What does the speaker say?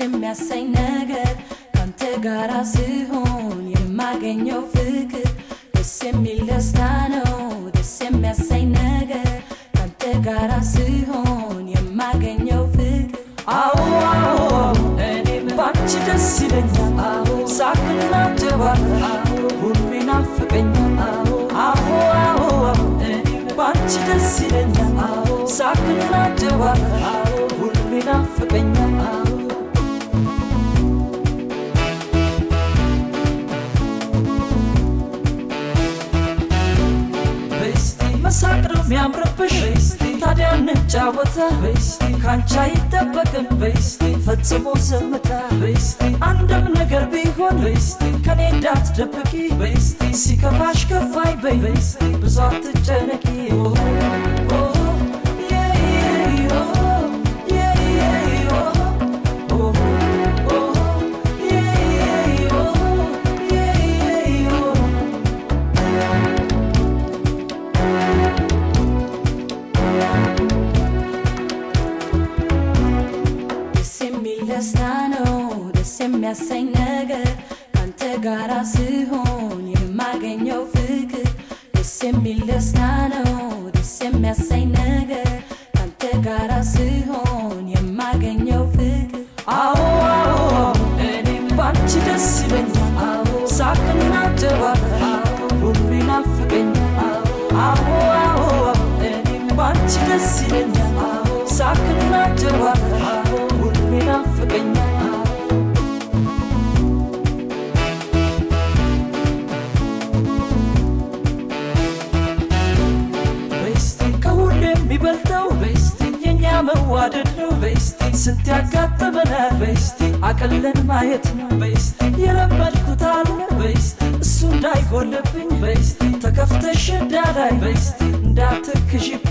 የሚያሳይ ነገር ካንተ ጋር ሲሆን የማገኘው ፍቅር ደስ የሚል ደስታ ነው ደስ የሚያሳይ ነገር ካንተ ጋር ሲሆን የማገኘው ፍቅር አዎ እኔም ባንቺ ደስ ይለኛል ሳቅና ጨዋታ ሁሉ ይናፍቀኛል አዎ እኔም ባንቺ ደስ ይለኛል ሳቅና ጨዋታ ሁሉ ይናፍቀኛል مساقرم يامربش تاديا نجاوتا كانچ አይጠበቅም ፈጽሞ ዝምታ አንድም ነገር ቢሆን ከኔ እንዳትደብቂ ሲከፋሽ ከፋይ በይ ብዙ አትጨነቂ የሚያሳይ ነገር ካንተ ጋር ሲሆን የማገኘው ፍቅር ደስ የሚል ደስታ ነው ደስ የሚያሳይ ነገር ካንተ ጋር ሲሆን የማገኘው ፍቅር አዎ እኔም ባንቺ ደስ ይለኛል ሳቅና ጨዋታ ሁሉ ይናፍቀኛል አዎ እኔም ባንቺ ደስ ይለኛል ሳቅና ጨዋታ ሁሉ ይናፍቀኛል መዋደድ ነው ስንት ያጋጠመናል አቀለን ማየት ነው የለመድኩት አለ እሱ እንዳይጎልብኝ ተከፍተሽ እንዳላይ እንዳትክሽብኝ